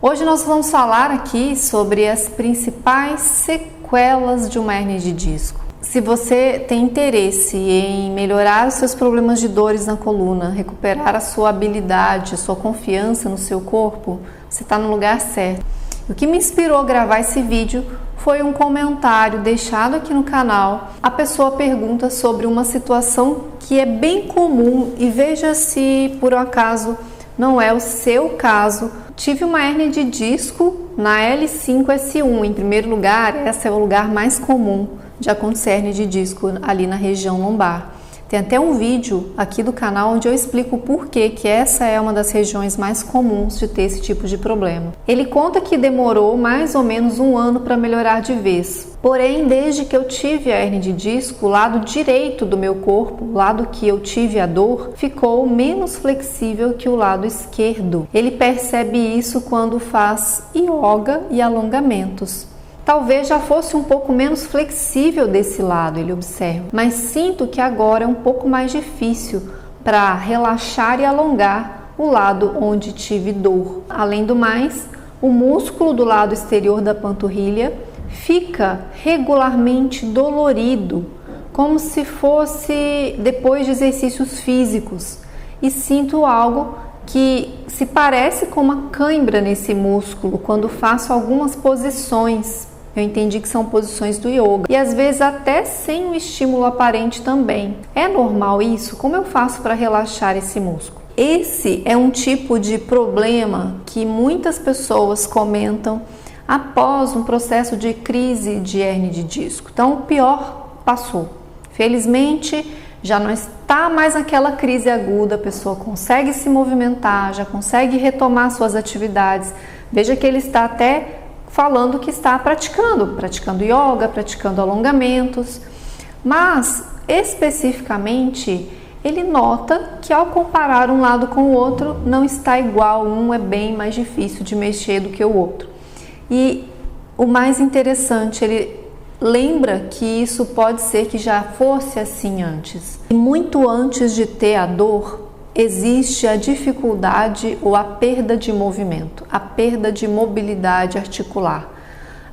Hoje nós vamos falar aqui sobre as principais sequelas de uma hérnia de disco. Se você tem interesse em melhorar os seus problemas de dores na coluna, recuperar a sua habilidade, a sua confiança no seu corpo, você está no lugar certo. O que me inspirou a gravar esse vídeo foi um comentário deixado aqui no canal. A pessoa pergunta sobre uma situação que é bem comum e veja se por um acaso não é o seu caso. Tive uma hérnia de disco na L5-S1. Em primeiro lugar, esse é o lugar mais comum de acontecer hérnia de disco ali na região lombar. Tem até um vídeo aqui do canal onde eu explico o porquê que essa é uma das regiões mais comuns de ter esse tipo de problema. Ele conta que demorou mais ou menos um ano para melhorar de vez. Porém, desde que eu tive a hérnia de disco, o lado direito do meu corpo, o lado que eu tive a dor, ficou menos flexível que o lado esquerdo. Ele percebe isso quando faz yoga e alongamentos. Talvez já fosse um pouco menos flexível desse lado, ele observa, mas sinto que agora é um pouco mais difícil para relaxar e alongar o lado onde tive dor. Além do mais, o músculo do lado exterior da panturrilha fica regularmente dolorido, como se fosse depois de exercícios físicos, e sinto algo que se parece com uma cãibra nesse músculo quando faço algumas posições. Eu entendi que são posições do yoga e às vezes até sem um estímulo aparente também. É normal isso? Como eu faço para relaxar esse músculo? Esse é um tipo de problema que muitas pessoas comentam após um processo de crise de hérnia de disco. Então o pior passou. Felizmente já não está mais naquela crise aguda, a pessoa consegue se movimentar, já consegue retomar suas atividades. Veja que ele está até falando que está praticando yoga, praticando alongamentos, mas especificamente ele nota que ao comparar um lado com o outro não está igual, um é bem mais difícil de mexer do que o outro. E o mais interessante, ele lembra que isso pode ser que já fosse assim antes. E muito antes de ter a dor, existe a dificuldade ou a perda de movimento, a perda de mobilidade articular.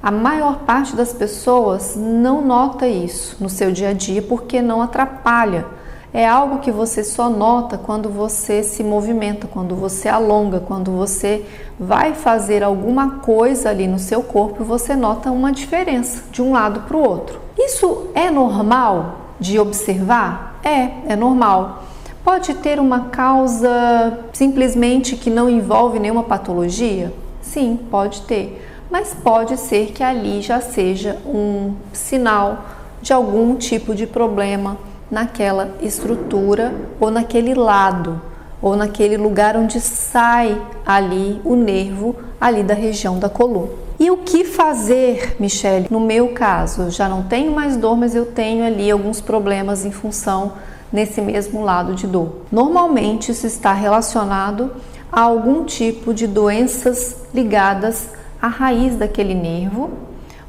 A maior parte das pessoas não nota isso no seu dia a dia porque não atrapalha. É algo que você só nota quando você se movimenta, quando você alonga, quando você vai fazer alguma coisa ali no seu corpo, você nota uma diferença de um lado para o outro. Isso é normal de observar? É normal. Pode ter uma causa simplesmente que não envolve nenhuma patologia? Sim, pode ter, mas pode ser que ali já seja um sinal de algum tipo de problema naquela estrutura ou naquele lado, ou naquele lugar onde sai ali o nervo ali da região da coluna. E o que fazer, Michele? No meu caso, eu já não tenho mais dor, mas eu tenho ali alguns problemas em função nesse mesmo lado de dor. Normalmente isso está relacionado a algum tipo de doenças ligadas à raiz daquele nervo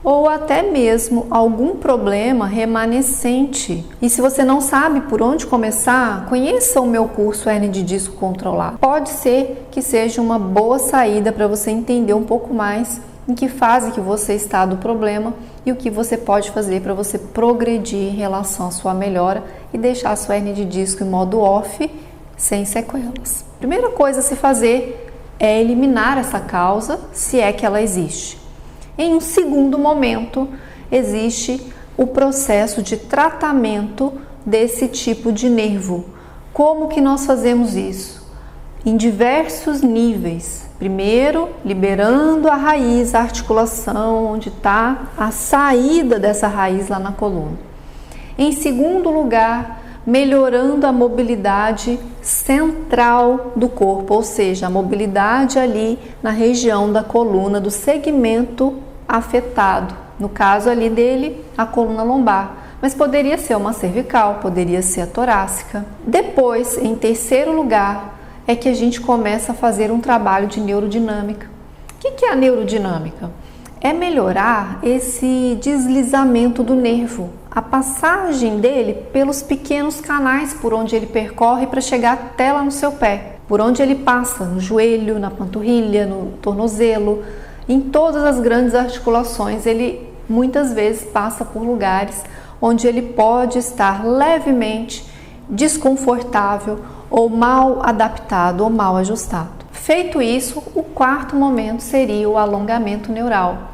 ou até mesmo algum problema remanescente. E se você não sabe por onde começar, conheça o meu curso Hérnia de Disco Controlado. Pode ser que seja uma boa saída para você entender um pouco mais em que fase que você está do problema e o que você pode fazer para você progredir em relação à sua melhora e deixar a sua hérnia de disco em modo off, sem sequelas. Primeira coisa a se fazer é eliminar essa causa, se é que ela existe. Em um segundo momento, existe o processo de tratamento desse tipo de nervo. Como que nós fazemos isso? Em diversos níveis. Primeiro, liberando a raiz, a articulação, onde está a saída dessa raiz lá na coluna. Em segundo lugar, melhorando a mobilidade central do corpo, ou seja, a mobilidade ali na região da coluna, do segmento afetado. No caso ali dele, a coluna lombar. Mas poderia ser uma cervical, poderia ser a torácica. Depois, em terceiro lugar, é que a gente começa a fazer um trabalho de neurodinâmica. O que é a neurodinâmica? É melhorar esse deslizamento do nervo, a passagem dele pelos pequenos canais por onde ele percorre para chegar até lá no seu pé. por onde ele passa, no joelho, na panturrilha, no tornozelo, em todas as grandes articulações. Ele muitas vezes passa por lugares onde ele pode estar levemente desconfortável ou mal adaptado ou mal ajustado. Feito isso, o quarto momento seria o alongamento neural.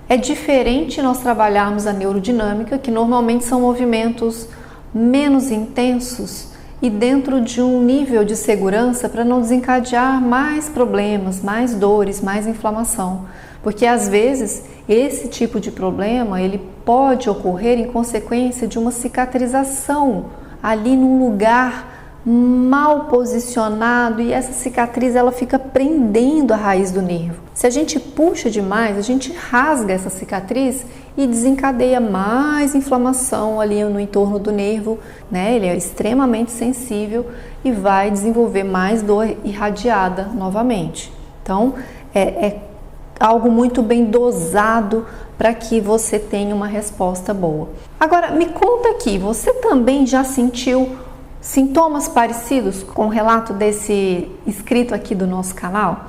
É diferente nós trabalharmos a neurodinâmica, que normalmente são movimentos menos intensos e dentro de um nível de segurança para não desencadear mais problemas, mais dores, mais inflamação. Porque às vezes esse tipo de problema ele pode ocorrer em consequência de uma cicatrização ali num lugar mal posicionado e essa cicatriz ela fica prendendo a raiz do nervo. Se a gente puxa demais, a gente rasga essa cicatriz e desencadeia mais inflamação ali no entorno do nervo, né? Ele é extremamente sensível e vai desenvolver mais dor irradiada novamente. Então, é algo muito bem dosado para que você tenha uma resposta boa. Agora, me conta aqui, você também já sentiu sintomas parecidos com o relato desse inscrito aqui do nosso canal?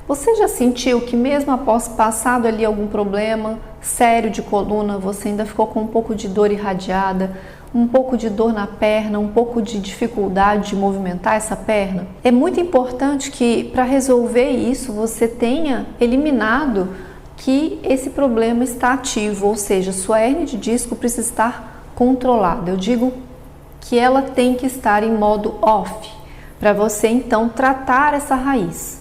Você já sentiu que mesmo após passado ali algum problema sério de coluna, você ainda ficou com um pouco de dor irradiada, um pouco de dor na perna, um pouco de dificuldade de movimentar essa perna? É muito importante que para resolver isso você tenha eliminado que esse problema está ativo, ou seja, sua hérnia de disco precisa estar controlada. Eu digo que ela tem que estar em modo off, para você então tratar essa raiz.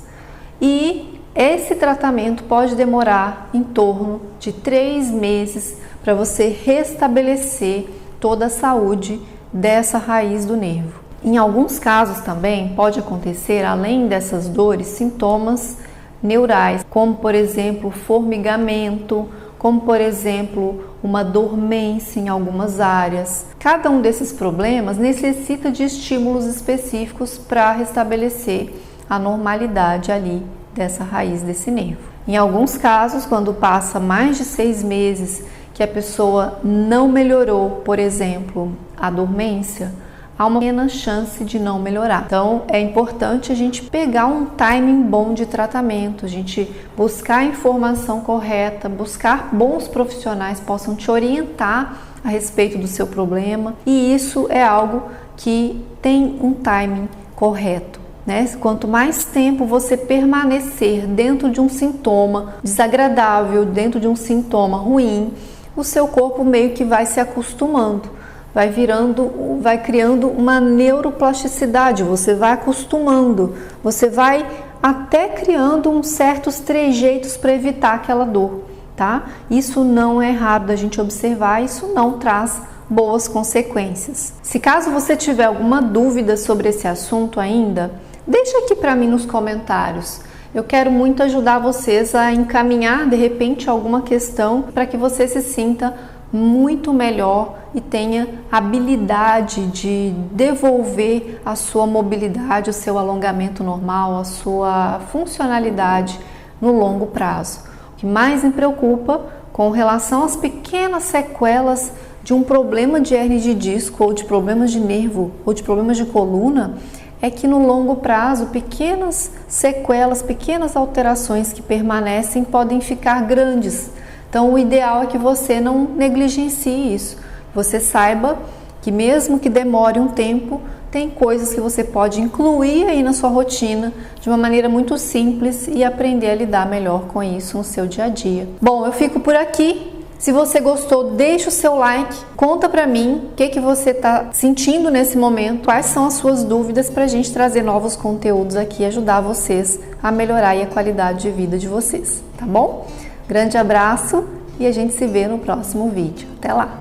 E esse tratamento pode demorar em torno de 3 meses para você restabelecer toda a saúde dessa raiz do nervo. Em alguns casos também pode acontecer, além dessas dores, sintomas neurais, como por exemplo formigamento, como por exemplo uma dormência em algumas áreas. Cada um desses problemas necessita de estímulos específicos para restabelecer a normalidade ali dessa raiz desse nervo. Em alguns casos, quando passa mais de 6 meses que a pessoa não melhorou, por exemplo, a dormência, há uma pequena chance de não melhorar. Então, é importante a gente pegar um timing bom de tratamento, a gente buscar a informação correta, buscar bons profissionais que possam te orientar a respeito do seu problema, e isso é algo que tem um timing correto, né? Quanto mais tempo você permanecer dentro de um sintoma desagradável, dentro de um sintoma ruim, o seu corpo meio que vai se acostumando. Vai criando uma neuroplasticidade, você vai acostumando, você vai até criando uns certos trejeitos para evitar aquela dor, tá? Isso não é raro da gente observar, isso não traz boas consequências. Se caso você tiver alguma dúvida sobre esse assunto ainda, deixa aqui para mim nos comentários. Eu quero muito ajudar vocês a encaminhar de repente alguma questão para que você se sinta muito melhor e tenha habilidade de devolver a sua mobilidade, o seu alongamento normal, a sua funcionalidade no longo prazo. O que mais me preocupa com relação às pequenas sequelas de um problema de hérnia de disco ou de problemas de nervo ou de problemas de coluna é que no longo prazo pequenas sequelas, pequenas alterações que permanecem podem ficar grandes. Então, o ideal é que você não negligencie isso. Você saiba que mesmo que demore um tempo, tem coisas que você pode incluir aí na sua rotina de uma maneira muito simples e aprender a lidar melhor com isso no seu dia a dia. Bom, eu fico por aqui. Se você gostou, deixa o seu like, conta pra mim o que você tá sentindo nesse momento, quais são as suas dúvidas pra gente trazer novos conteúdos aqui e ajudar vocês a melhorar aí a qualidade de vida de vocês, tá bom? Grande abraço e a gente se vê no próximo vídeo. Até lá!